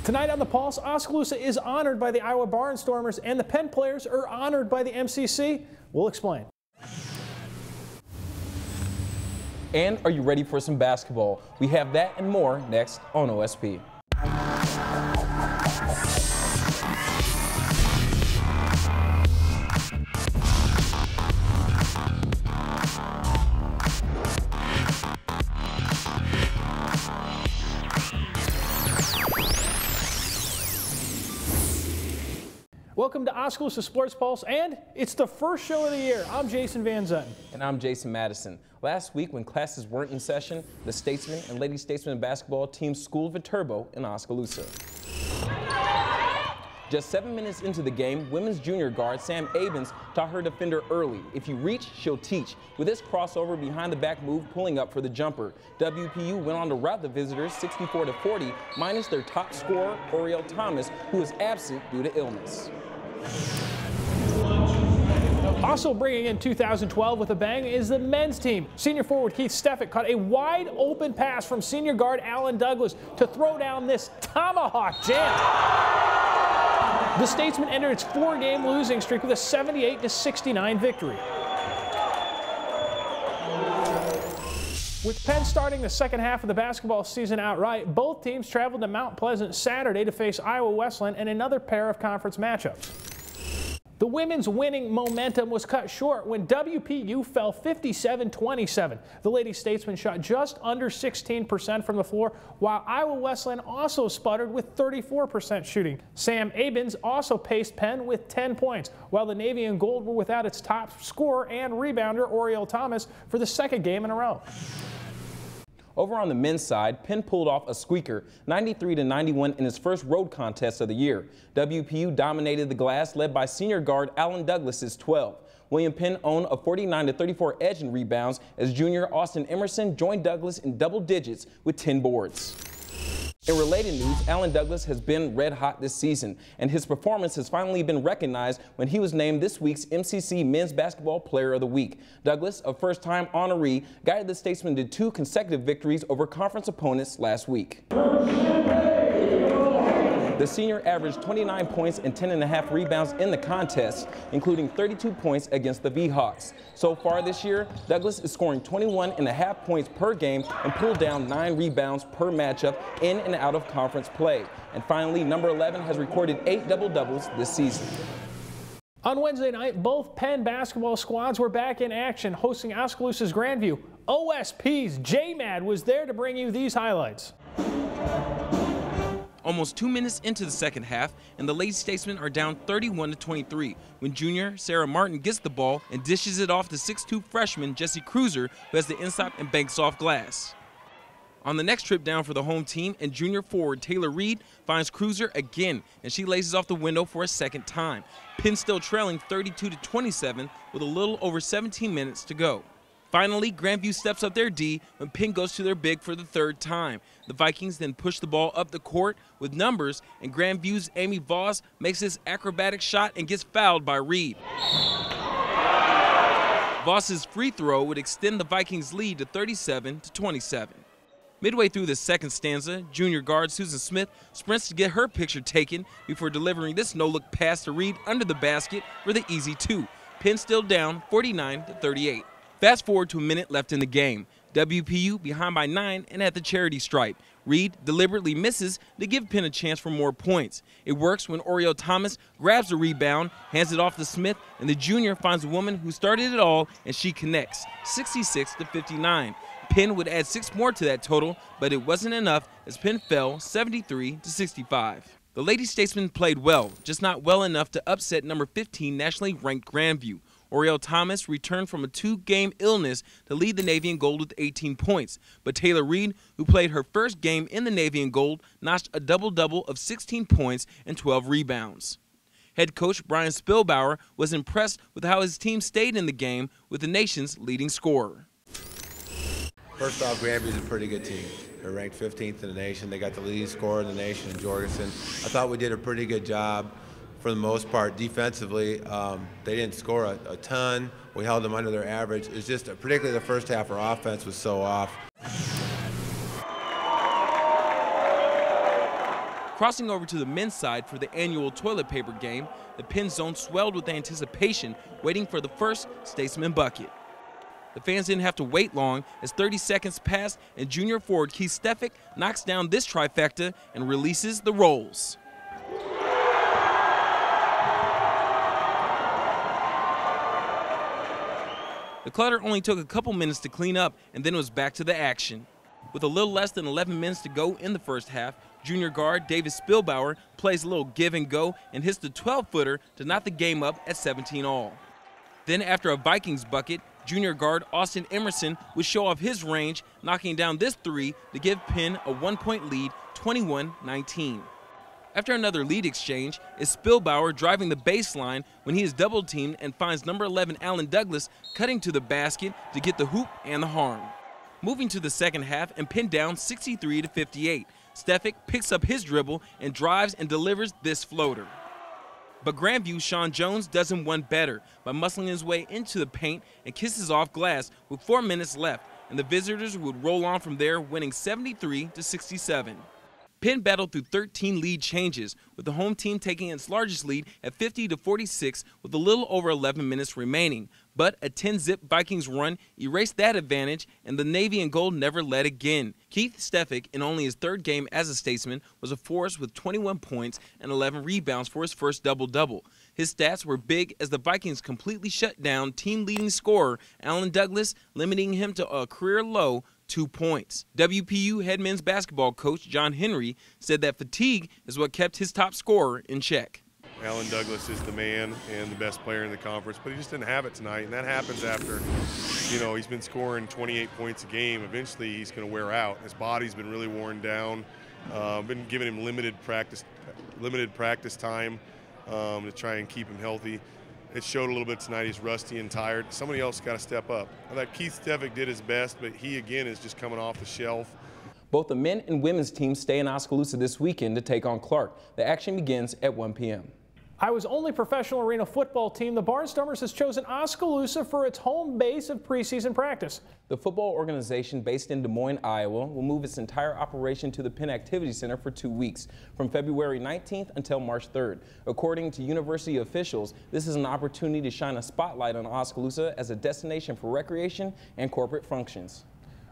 Tonight on The Pulse, Oskaloosa is honored by the Iowa Barnstormers and the Penn players are honored by the MCC. We'll explain. And are you ready for some basketball? We have that and more next on OSP. Welcome to Oskaloosa Sports Pulse, and it's the first show of the year. I'm Jason Van Zetten. And I'm Jason Madison. Last week, when classes weren't in session, the Statesmen and Lady Statesmen basketball team schooled Viterbo in Oskaloosa. Just 7 minutes into the game, women's junior guard Sam Abens taught her defender early. If you reach, she'll teach. With this crossover behind the back move pulling up for the jumper, WPU went on to rout the visitors 64-40, minus their top scorer, Oriel Thomas, who is absent due to illness. Also bringing in 2012 with a bang is the men's team. Senior forward Keith Steffick caught a wide open pass from senior guard Alan Douglas to throw down this tomahawk jam. The Statesmen entered its 4-game losing streak with a 78-69 victory. With Penn starting the second half of the basketball season outright, both teams traveled to Mount Pleasant Saturday to face Iowa Wesleyan in another pair of conference matchups. The women's winning momentum was cut short when WPU fell 57-27. The Lady Statesmen shot just under 16% from the floor, while Iowa Wesleyan also sputtered with 34% shooting. Sam Abens also paced Penn with 10 points, while the Navy and Gold were without its top scorer and rebounder, Oriel Thomas, for the second game in a row. Over on the men's side, Penn pulled off a squeaker, 93-91 in his first road contest of the year. WPU dominated the glass, led by senior guard Alan Douglas's 12. William Penn owned a 49-34 edge in rebounds as junior Austin Emerson joined Douglas in double digits with 10 boards. In related news, Alan Douglas has been red hot this season, and his performance has finally been recognized when he was named this week's MCC Men's Basketball Player of the Week. Douglas, a first-time honoree, guided the Statesmen to 2 consecutive victories over conference opponents last week. The senior averaged 29 points and 10.5 rebounds in the contest, including 32 points against the V-Hawks. So far this year, Douglas is scoring 21.5 points per game and pulled down 9 rebounds per matchup in and out of conference play. And finally, number 11 has recorded 8 double-doubles this season. On Wednesday night, both Penn basketball squads were back in action, hosting Oskaloosa's Grandview. OSP's J-Mad was there to bring you these highlights. Almost 2 minutes into the second half, and the Lady Statesmen are down 31-23 when junior Sarah Martin gets the ball and dishes it off to 6'2" freshman Jesse Cruiser, who has the inside and banks off glass. On the next trip down for the home team, and junior forward Taylor Reed finds Cruiser again, and she laces off the window for a second time. Penn still trailing 32-27 with a little over 17 minutes to go. Finally, Grandview steps up their D when Penn goes to their big for the 3rd time. The Vikings then push the ball up the court with numbers, and Grandview's Amy Voss makes this acrobatic shot and gets fouled by Reed. Voss's free throw would extend the Vikings' lead to 37-27. Midway through the second stanza, junior guard Susan Smith sprints to get her picture taken before delivering this no-look pass to Reed under the basket for the easy 2. Penn still down 49-38. Fast forward to a minute left in the game. WPU behind by 9 and at the charity stripe. Reed deliberately misses to give Penn a chance for more points. It works when Oriel Thomas grabs the rebound, hands it off to Smith, and the junior finds a woman who started it all, and she connects, 66-59. Penn would add 6 more to that total, but it wasn't enough as Penn fell 73-65. The Lady Statesmen played well, just not well enough to upset number 15 nationally ranked Grandview. Oriel Thomas returned from a 2-game illness to lead the Navy and Gold with 18 points. But Taylor Reed, who played her first game in the Navy and Gold, notched a double-double of 16 points and 12 rebounds. Head coach Brian Spielbauer was impressed with how his team stayed in the game with the nation's leading scorer. First off, Grandview's a pretty good team. They're ranked 15th in the nation. They got the leading scorer in the nation, Jorgensen. I thought we did a pretty good job for the most part defensively. They didn't score a ton. We held them under their average. It's just, particularly the first half, our offense was so off. Crossing over to the men's side for the annual toilet paper game, the Penn zone swelled with anticipation, waiting for the first Statesman bucket. The fans didn't have to wait long as 30 seconds passed and junior forward Keith Stefik knocks down this trifecta and releases the rolls. The clutter only took a couple minutes to clean up, and then it was back to the action. With a little less than 11 minutes to go in the first half, junior guard David Spielbauer plays a little give and go and hits the 12-footer to knock the game up at 17-all. Then after a Vikings bucket, junior guard Austin Emerson would show off his range, knocking down this three to give Penn a 1-point lead, 21-19. After another lead exchange, is Spielbauer driving the baseline when he is double-teamed and finds number 11 Alan Douglas cutting to the basket to get the hoop and the harm. Moving to the second half and Penn down 63-58, Stefik picks up his dribble and drives and delivers this floater. But Grandview's Sean Jones does him one better by muscling his way into the paint and kisses off glass with 4 minutes left, and the visitors would roll on from there, winning 73-67. Penn battled through 13 lead changes, with the home team taking its largest lead at 50-46 with a little over 11 minutes remaining. But a 10-zip Vikings run erased that advantage, and the Navy and Gold never led again. Keith Stefik, in only his third game as a Statesman, was a force with 21 points and 11 rebounds for his first double-double. His stats were big as the Vikings completely shut down team-leading scorer Alan Douglas, limiting him to a career-low 2 points. WPU head men's basketball coach John Henry said that fatigue is what kept his top scorer in check. Alan Douglas is the man and the best player in the conference, but he just didn't have it tonight, and that happens after, he's been scoring 28 points a game. Eventually he's going to wear out. His body's been really worn down. Been giving him limited practice time to try and keep him healthy. It showed a little bit tonight. He's rusty and tired. Somebody else got to step up. I thought Keith Stefik did his best, but he again is just coming off the shelf. Both the men and women's teams stay in Oskaloosa this weekend to take on Clark. The action begins at 1 p.m. Iowa's only professional arena football team, the Barnstormers, has chosen Oskaloosa for its home base of preseason practice. The football organization based in Des Moines, Iowa, will move its entire operation to the Penn Activity Center for 2 weeks, from February 19th until March 3rd. According to university officials, this is an opportunity to shine a spotlight on Oskaloosa as a destination for recreation and corporate functions.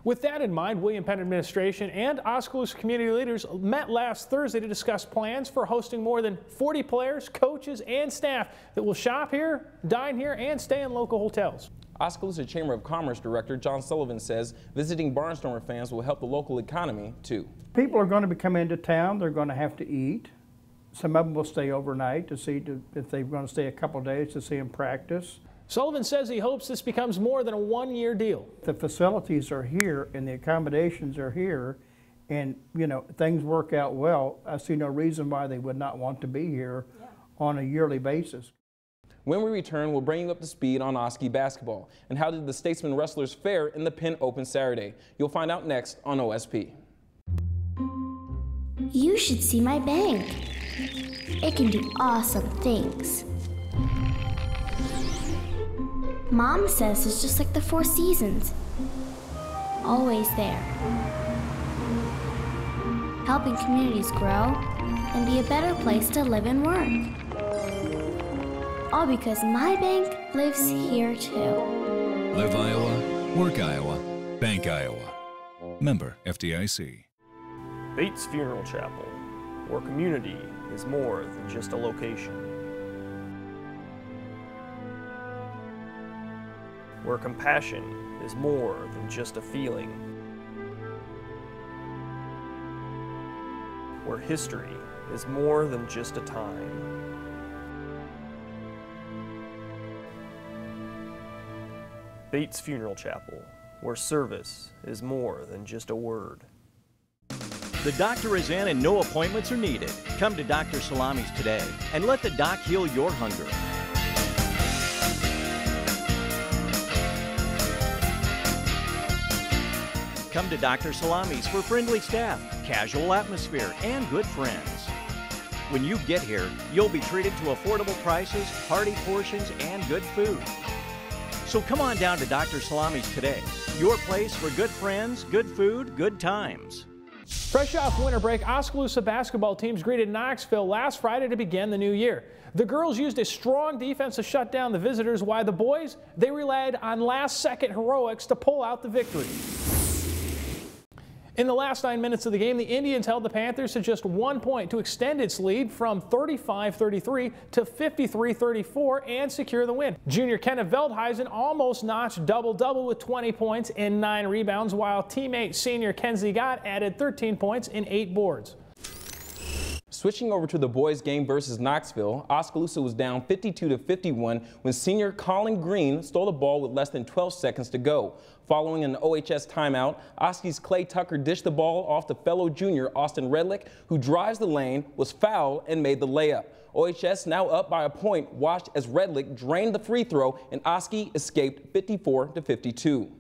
With that in mind, William Penn administration and Oskaloosa community leaders met last Thursday to discuss plans for hosting more than 40 players, coaches, and staff that will shop here, dine here, and stay in local hotels. Oskaloosa Chamber of Commerce Director John Sullivan says visiting Barnstormer fans will help the local economy, too. People are going to be coming into town. They're going to have to eat. Some of them will stay overnight to see if they're going to stay a couple days to see them practice. Sullivan says he hopes this becomes more than a one-year deal. The facilities are here and the accommodations are here, and things work out well. I see no reason why they would not want to be here on a yearly basis. When we return, we'll bring you up to speed on Oski basketball and how did the Statesman wrestlers fare in the Penn Open Saturday. You'll find out next on OSP. You should see my bank. It can do awesome things. Mom says it's just like the Four Seasons. Always there. Helping communities grow and be a better place to live and work. All because my bank lives here too. Live Iowa, work Iowa, bank Iowa. Member FDIC. Bates Funeral Chapel, where community is more than just a location. Where compassion is more than just a feeling. Where history is more than just a time. Bates Funeral Chapel, where service is more than just a word. The doctor is in and no appointments are needed. Come to Dr. Salami's today and let the doc heal your hunger. Come to Dr. Salami's for friendly staff, casual atmosphere, and good friends. When you get here, you'll be treated to affordable prices, hearty portions, and good food. So come on down to Dr. Salami's today, your place for good friends, good food, good times. Fresh off winter break, Oskaloosa basketball teams greeted Knoxville last Friday to begin the new year. The girls used a strong defense to shut down the visitors, while the boys, they relied on last-second heroics to pull out the victory. In the last 9 minutes of the game, the Indians held the Panthers to just 1 point to extend its lead from 35-33 to 53-34 and secure the win. Junior Kenneth Veldhuizen almost notched double-double with 20 points and 9 rebounds, while teammate senior Kenzie Gott added 13 points and 8 boards. Switching over to the boys' game versus Knoxville, Oskaloosa was down 52-51 when senior Colin Green stole the ball with less than 12 seconds to go. Following an OHS timeout, Oski's Clay Tucker dished the ball off to fellow junior Austin Redlick, who drives the lane, was fouled, and made the layup. OHS now up by a point, watched as Redlick drained the free throw and Oski escaped 54-52.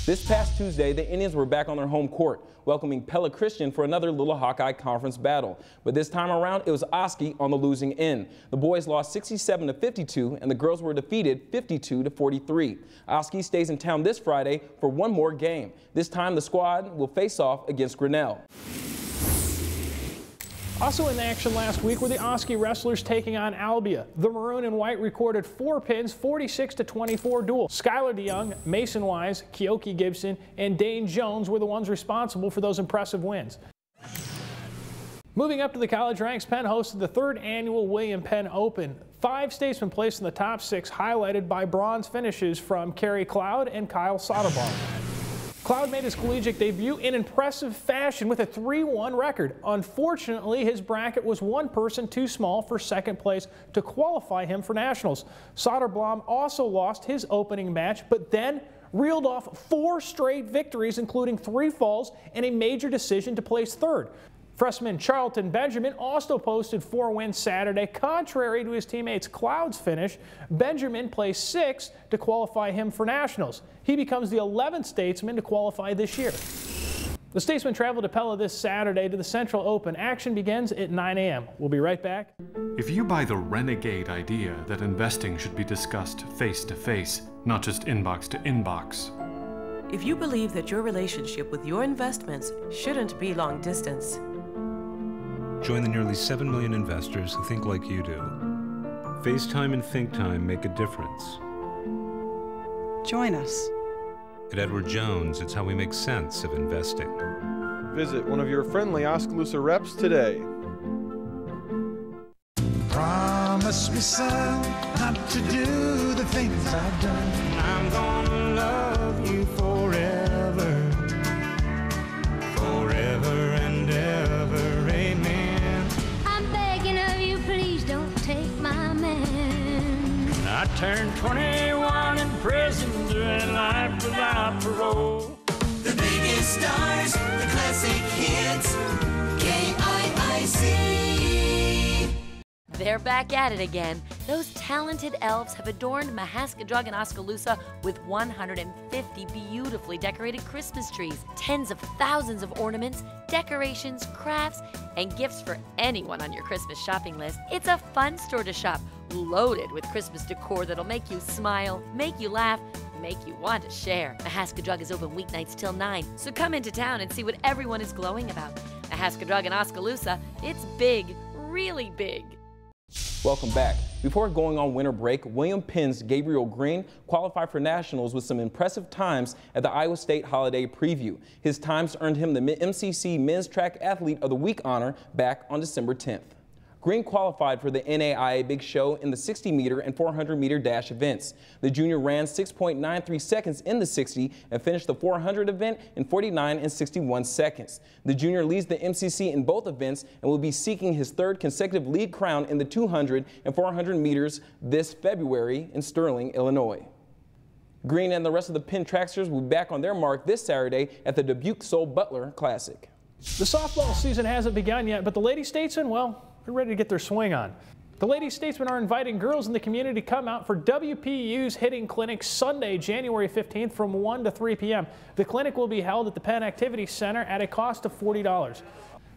This past Tuesday, the Indians were back on their home court, welcoming Pella Christian for another Little Hawkeye Conference battle. But this time around, it was Oski on the losing end. The boys lost 67-52, and the girls were defeated 52-43. Oski stays in town this Friday for one more game. This time, the squad will face off against Grinnell. Also in action last week were the Oski wrestlers taking on Albia. The maroon and white recorded 4 pins, 46-24 duel. Skylar DeYoung, Mason Wise, Keoki Gibson, and Dane Jones were the ones responsible for those impressive wins. Moving up to the college ranks, Penn hosted the 3rd annual William Penn Open. 5 statesmen placed in the top 6, highlighted by bronze finishes from Kerry Cloud and Kyle Soderbaum. Cloud made his collegiate debut in impressive fashion with a 3-1 record. Unfortunately, his bracket was one person too small for second place to qualify him for nationals. Soderblom also lost his opening match, but then reeled off 4 straight victories, including 3 falls and a major decision to place 3rd. Freshman Charlton Benjamin also posted 4 wins Saturday. Contrary to his teammates Cloud's finish, Benjamin placed 6th to qualify him for nationals. He becomes the 11th statesman to qualify this year. The statesmen travel to Pella this Saturday to the Central Open. Action begins at 9 a.m. We'll be right back. If you buy the renegade idea that investing should be discussed face-to-face, not just inbox to inbox. If you believe that your relationship with your investments shouldn't be long distance, join the nearly 7 million investors who think like you do. FaceTime and ThinkTime make a difference. Join us. At Edward Jones, it's how we make sense of investing. Visit one of your friendly Oskaloosa reps today. Promise me, son, not to do the things I've done. I'm gonna love you forever, forever and ever, amen. I'm begging of you, please don't take my man. I turned 21 in prison, doing life without parole. The biggest stars, the classic hits, KIIC. They're back at it again. Those talented elves have adorned Mahaskadrug and Oskaloosa with 150 beautifully decorated Christmas trees, tens of thousands of ornaments, decorations, crafts, and gifts for anyone on your Christmas shopping list. It's a fun store to shop, loaded with Christmas decor that'll make you smile, make you laugh, make you want to share. Mahaskadrug is open weeknights till 9, so come into town and see what everyone is glowing about. Mahaskadrug and Oskaloosa, it's big, really big. Welcome back. Before going on winter break, William Penn's Gabriel Green qualified for nationals with some impressive times at the Iowa State Holiday Preview. His times earned him the MCC Men's Track Athlete of the Week honor back on December 10th. Green qualified for the NAIA Big Show in the 60-meter and 400-meter dash events. The junior ran 6.93 seconds in the 60 and finished the 400 event in 49 and 61 seconds. The junior leads the MCC in both events and will be seeking his 3rd consecutive lead crown in the 200 and 400 meters this February in Sterling, Illinois. Green and the rest of the Penn Tracksters will be back on their mark this Saturday at the Dubuque Soul Butler Classic. The softball season hasn't begun yet, but the Lady Statesmen, well, they're ready to get their swing on. The Lady Statesmen are inviting girls in the community to come out for WPU's hitting clinic Sunday, January 15th from 1 to 3 p.m. The clinic will be held at the Penn Activity Center at a cost of $40.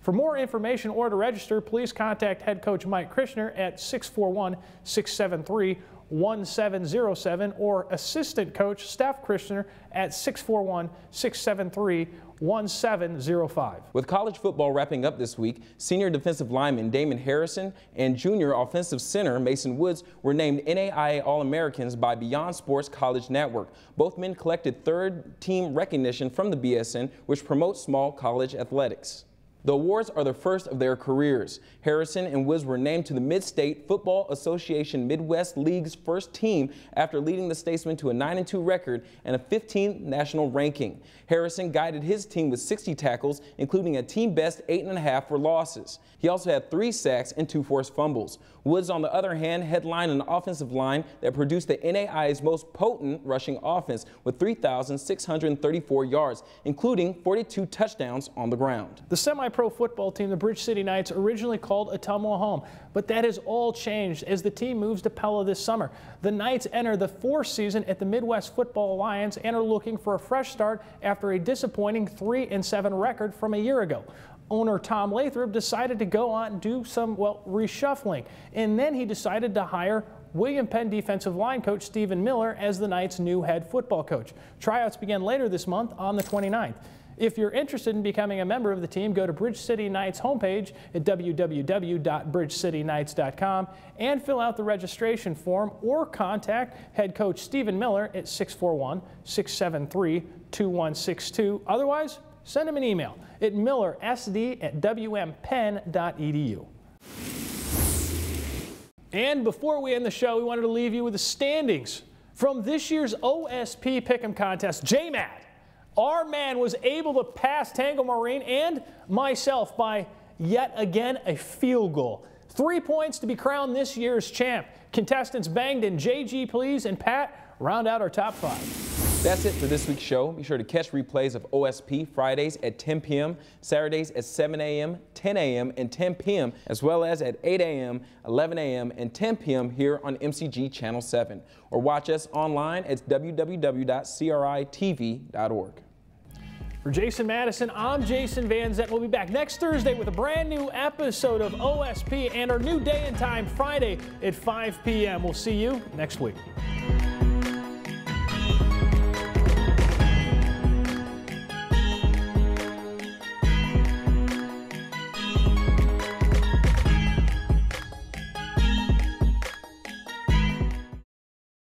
For more information or to register, please contact head coach Mike Krishner at 641-673 1707 or assistant coach Steph Christianer at 641-673-1705. With college football wrapping up this week, senior defensive lineman Damon Harrison and junior offensive center Mason Woods were named NAIA All-Americans by Beyond Sports College Network. Both men collected third-team recognition from the BSN, which promotes small college athletics. The awards are the first of their careers. Harrison and Woods were named to the Mid-State Football Association Midwest League's first team after leading the Statesmen to a 9-2 record and a 15th national ranking. Harrison guided his team with 60 tackles, including a team-best 8.5 for losses. He also had 3 sacks and 2 forced fumbles. Woods, on the other hand, headlined an offensive line that produced the NAIA's most potent rushing offense with 3,634 yards, including 42 touchdowns on the ground. The semi-pro football team, the Bridge City Knights, originally called Ottumwa home, but that has all changed as the team moves to Pella this summer. The Knights enter the 4th season at the Midwest Football Alliance and are looking for a fresh start after a disappointing 3-7 record from a year ago. Owner Tom Lathrop decided to go on and do some, reshuffling, and then he decided to hire William Penn defensive line coach Stephen Miller as the Knights' new head football coach. Tryouts begin later this month on the 29th. If you're interested in becoming a member of the team, go to Bridge City Knights homepage at www.bridgecityknights.com and fill out the registration form or contact head coach Stephen Miller at 641-673-2162. Otherwise, send him an email at millersd@wmpenn.edu. And before we end the show, we wanted to leave you with the standings from this year's OSP Pick'em contest. J-Matt, our man, was able to pass Tango Marine and myself by yet again a field goal. 3 points to be crowned this year's champ. Contestants Bangden, JG Please, and Pat round out our top 5. That's it for this week's show. Be sure to catch replays of OSP Fridays at 10 p.m., Saturdays at 7 a.m., 10 a.m., and 10 p.m., as well as at 8 a.m., 11 a.m., and 10 p.m. here on MCG Channel 7. Or watch us online at www.critv.org. For Jason Madison, I'm Jason Van Zett. We'll be back next Thursday with a brand new episode of OSP and our new day and time Friday at 5 p.m. We'll see you next week.